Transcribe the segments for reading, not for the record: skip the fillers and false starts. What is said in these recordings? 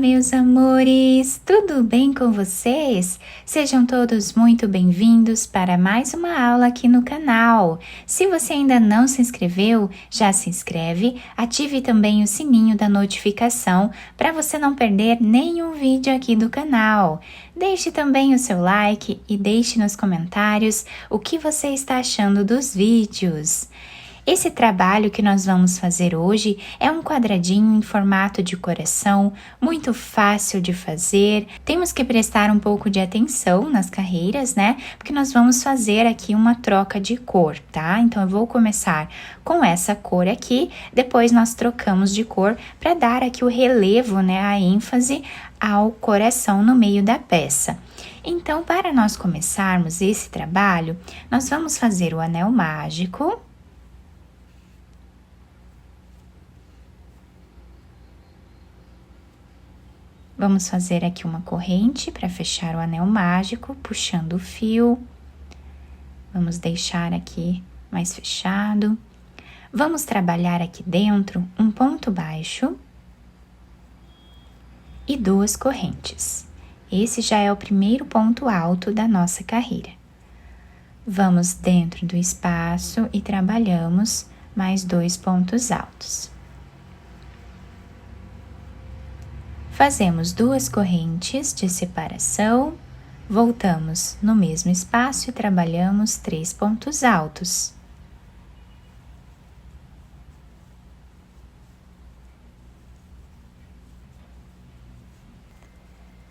meus amores! Tudo bem com vocês? Sejam todos muito bem-vindos para mais uma aula aqui no canal. Se você ainda não se inscreveu, já se inscreve, ative também o sininho da notificação para você não perder nenhum vídeo aqui do canal. Deixe também o seu like e deixe nos comentários o que você está achando dos vídeos. Esse trabalho que nós vamos fazer hoje é um quadradinho em formato de coração, muito fácil de fazer. Temos que prestar um pouco de atenção nas carreiras, né? Porque nós vamos fazer aqui uma troca de cor, tá? Então, eu vou começar com essa cor aqui, depois nós trocamos de cor para dar aqui o relevo, né? A ênfase ao coração no meio da peça. Então, para nós começarmos esse trabalho, nós vamos fazer o anel mágico. Vamos fazer aqui uma corrente para fechar o anel mágico, puxando o fio. Vamos deixar aqui mais fechado. Vamos trabalhar aqui dentro um ponto baixo e 2 correntes. Esse já é o primeiro ponto alto da nossa carreira. Vamos dentro do espaço e trabalhamos mais 2 pontos altos. Fazemos 2 correntes de separação, voltamos no mesmo espaço e trabalhamos 3 pontos altos.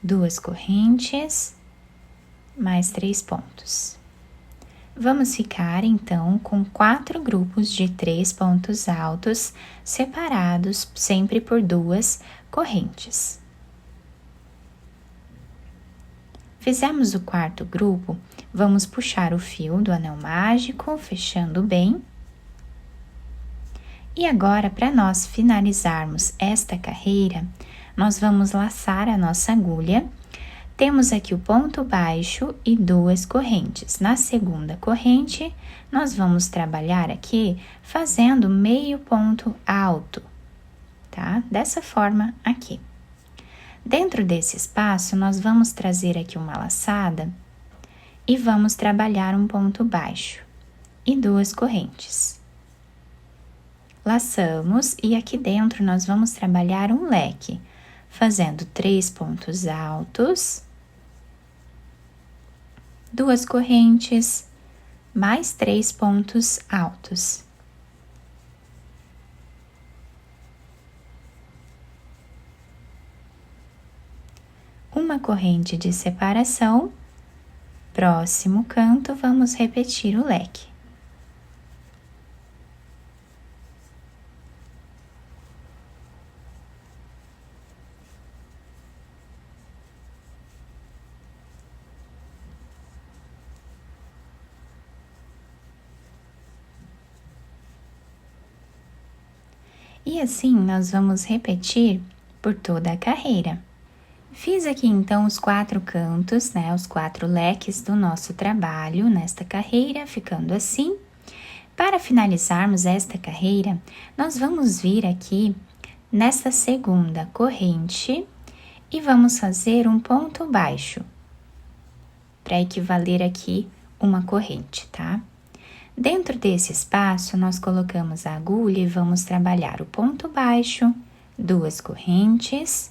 Duas correntes, mais 3 pontos. Vamos ficar, então, com 4 grupos de 3 pontos altos, separados sempre por 2 correntes. Fizemos o 4º grupo, vamos puxar o fio do anel mágico, fechando bem. E agora, para nós finalizarmos esta carreira, nós vamos laçar a nossa agulha. Temos aqui o ponto baixo e 2 correntes. Na segunda corrente, nós vamos trabalhar aqui fazendo meio ponto alto, tá? Dessa forma aqui. Dentro desse espaço, nós vamos trazer aqui uma laçada e vamos trabalhar um ponto baixo e 2 correntes. Laçamos e aqui dentro nós vamos trabalhar um leque, fazendo 3 pontos altos, 2 correntes, mais 3 pontos altos. Uma corrente de separação, próximo canto, vamos repetir o leque. E assim, nós vamos repetir por toda a carreira. Fiz aqui, então, os 4 cantos, né? Os 4 leques do nosso trabalho nesta carreira, ficando assim. Para finalizarmos esta carreira, nós vamos vir aqui nesta segunda corrente e vamos fazer um ponto baixo, para equivaler aqui uma corrente, tá? Dentro desse espaço, nós colocamos a agulha e vamos trabalhar o ponto baixo, 2 correntes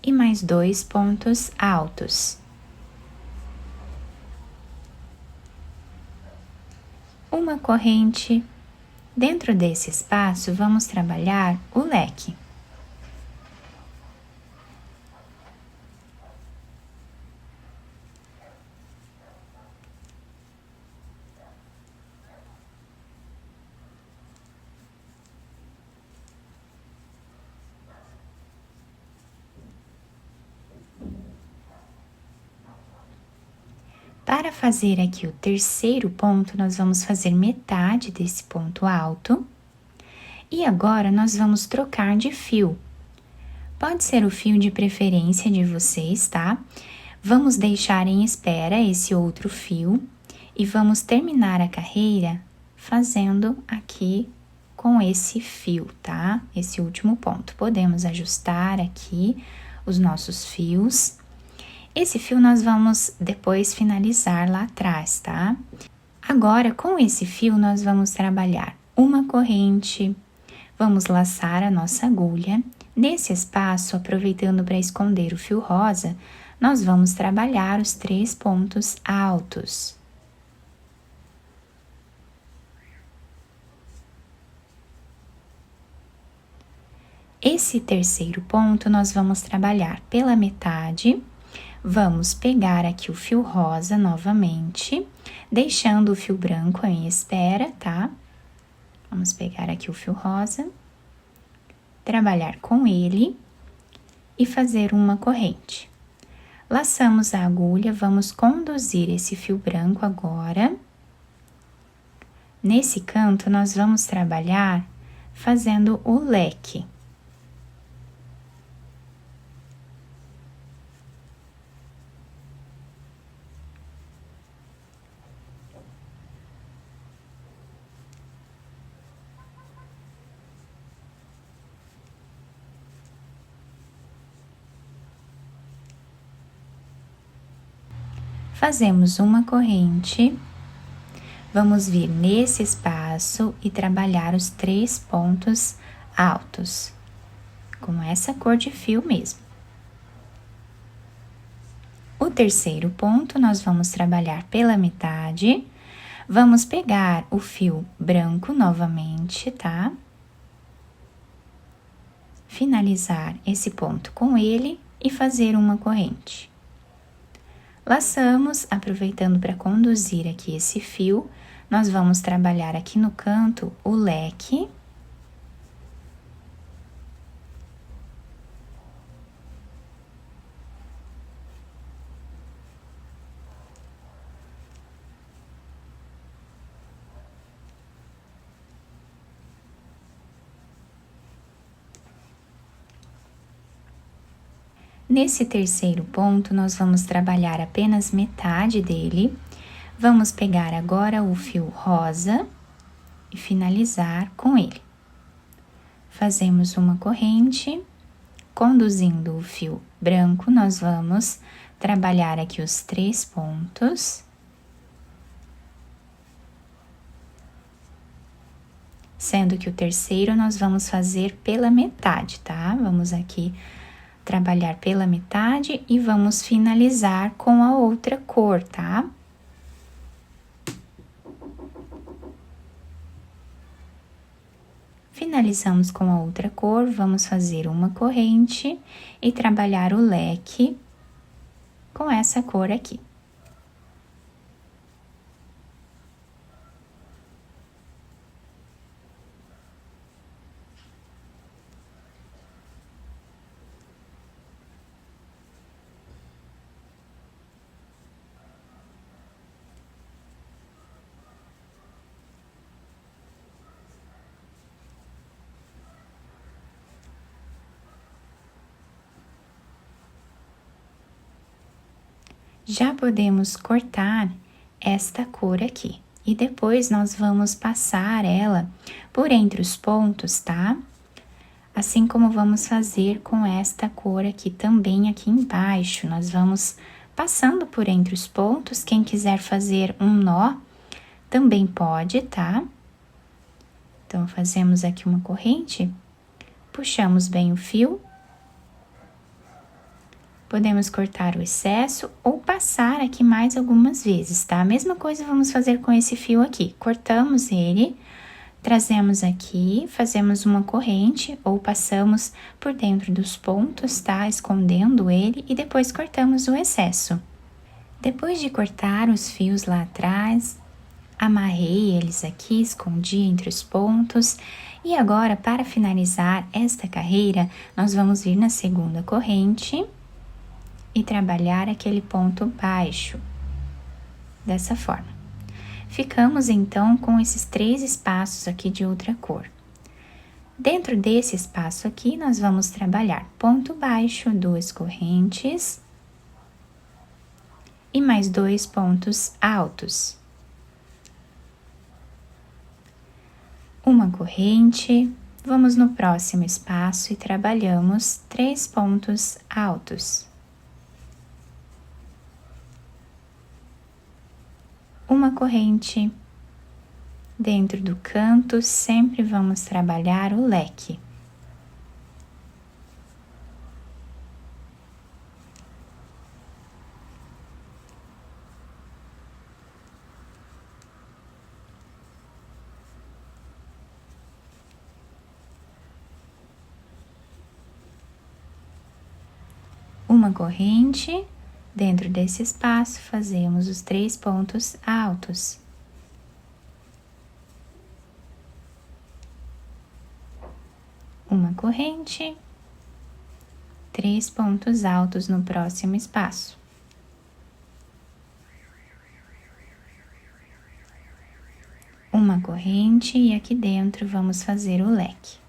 e mais 2 pontos altos. Uma corrente. Dentro desse espaço, vamos trabalhar o leque. Para fazer aqui o 3º ponto, nós vamos fazer metade desse ponto alto. E agora, nós vamos trocar de fio. Pode ser o fio de preferência de vocês, tá? Vamos deixar em espera esse outro fio e vamos terminar a carreira fazendo aqui com esse fio, tá? Esse último ponto. Podemos ajustar aqui os nossos fios. Esse fio nós vamos depois finalizar lá atrás, tá? Agora, com esse fio, nós vamos trabalhar uma corrente, vamos laçar a nossa agulha. Nesse espaço, aproveitando para esconder o fio rosa, nós vamos trabalhar os 3 pontos altos. Esse terceiro ponto, nós vamos trabalhar pela metade. Vamos pegar aqui o fio rosa novamente, deixando o fio branco em espera, tá? Vamos pegar aqui o fio rosa, trabalhar com ele e fazer uma corrente. Laçamos a agulha, vamos conduzir esse fio branco agora. Nesse canto, nós vamos trabalhar fazendo o leque. Fazemos uma corrente, vamos vir nesse espaço e trabalhar os 3 pontos altos, com essa cor de fio mesmo. O terceiro ponto, nós vamos trabalhar pela metade, vamos pegar o fio branco novamente, tá? Finalizar esse ponto com ele e fazer uma corrente. Laçamos, aproveitando para conduzir aqui esse fio, nós vamos trabalhar aqui no canto o leque. Nesse terceiro ponto, nós vamos trabalhar apenas metade dele. Vamos pegar agora o fio rosa e finalizar com ele. Fazemos uma corrente, conduzindo o fio branco, nós vamos trabalhar aqui os 3 pontos. Sendo que o terceiro nós vamos fazer pela metade, tá? Vamos aqui trabalhar pela metade e vamos finalizar com a outra cor, tá? Finalizamos com a outra cor, vamos fazer uma corrente e trabalhar o leque com essa cor aqui. Já podemos cortar esta cor aqui. E depois nós vamos passar ela por entre os pontos, tá? Assim como vamos fazer com esta cor aqui também aqui embaixo. Nós vamos passando por entre os pontos. Quem quiser fazer um nó, também pode, tá? Então, fazemos aqui uma corrente, puxamos bem o fio. Podemos cortar o excesso ou passar aqui mais algumas vezes, tá? A mesma coisa vamos fazer com esse fio aqui. Cortamos ele, trazemos aqui, fazemos uma corrente ou passamos por dentro dos pontos, tá? Escondendo ele e depois cortamos o excesso. Depois de cortar os fios lá atrás, amarrei eles aqui, escondi entre os pontos. E agora, para finalizar esta carreira, nós vamos vir na segunda corrente e trabalhar aquele ponto baixo, dessa forma. Ficamos, então, com esses 3 espaços aqui de outra cor. Dentro desse espaço aqui, nós vamos trabalhar ponto baixo, 2 correntes e mais 2 pontos altos. uma corrente, vamos no próximo espaço e trabalhamos 3 pontos altos. Uma corrente, dentro do canto, sempre vamos trabalhar o leque. Uma corrente, dentro desse espaço fazemos os 3 pontos altos. Uma corrente, 3 pontos altos no próximo espaço. Uma corrente e aqui dentro vamos fazer o leque.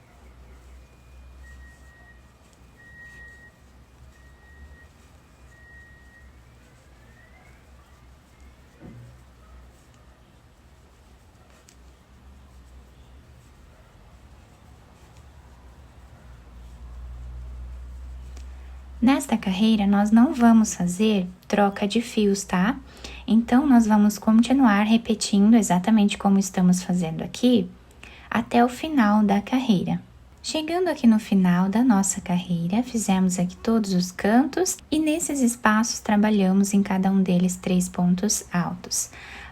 Nesta carreira, nós não vamos fazer troca de fios, tá? Então, nós vamos continuar repetindo exatamente como estamos fazendo aqui, até o final da carreira. Chegando aqui no final da nossa carreira, fizemos aqui todos os cantos e nesses espaços trabalhamos em cada um deles 3 pontos altos.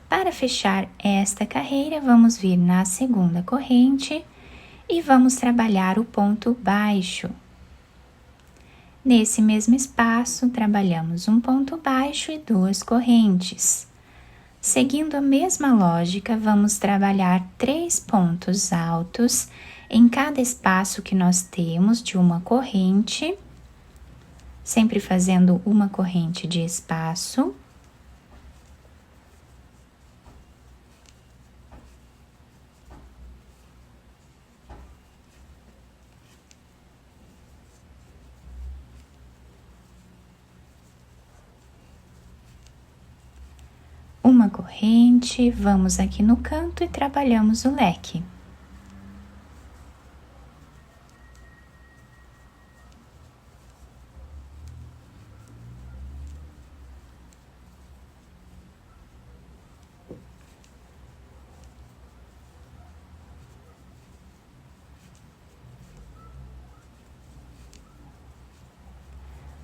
Para fechar esta carreira, vamos vir na segunda corrente e vamos trabalhar o ponto baixo. Nesse mesmo espaço, trabalhamos um ponto baixo e 2 correntes. Seguindo a mesma lógica, vamos trabalhar 3 pontos altos em cada espaço que nós temos de uma corrente, sempre fazendo uma corrente de espaço. Uma corrente, vamos aqui no canto e trabalhamos o leque.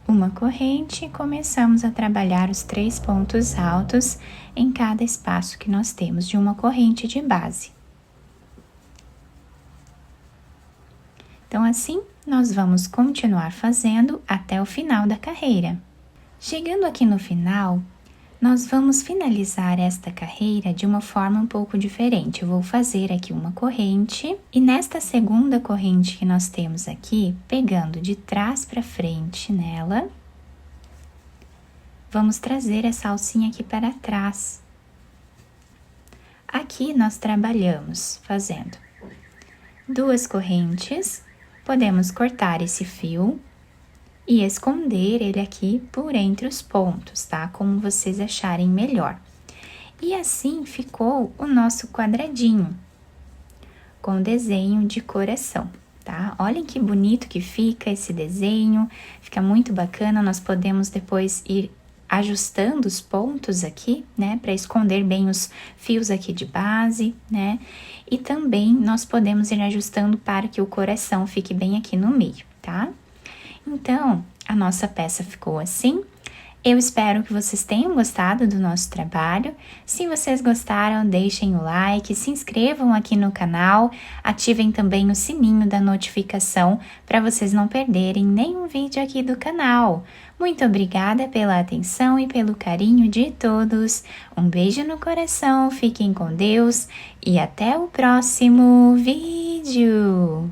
Uma corrente e começamos a trabalhar os 3 pontos altos em cada espaço que nós temos de uma corrente de base. Então, assim, nós vamos continuar fazendo até o final da carreira. Chegando aqui no final, nós vamos finalizar esta carreira de uma forma um pouco diferente. Eu vou fazer aqui uma corrente e nesta segunda corrente que nós temos aqui, pegando de trás para frente nela, vamos trazer essa alcinha aqui para trás. Aqui nós trabalhamos fazendo 2 correntes, podemos cortar esse fio e esconder ele aqui por entre os pontos, tá? Como vocês acharem melhor. E assim ficou o nosso quadradinho, com desenho de coração, tá? Olhem que bonito que fica esse desenho, fica muito bacana, nós podemos depois ir ajustando os pontos aqui, né? Para esconder bem os fios aqui de base, né? E também nós podemos ir ajustando para que o coração fique bem aqui no meio, tá? Então, a nossa peça ficou assim. Eu espero que vocês tenham gostado do nosso trabalho. Se vocês gostaram, deixem o like, se inscrevam aqui no canal, ativem também o sininho da notificação para vocês não perderem nenhum vídeo aqui do canal. Muito obrigada pela atenção e pelo carinho de todos. Um beijo no coração, fiquem com Deus e até o próximo vídeo!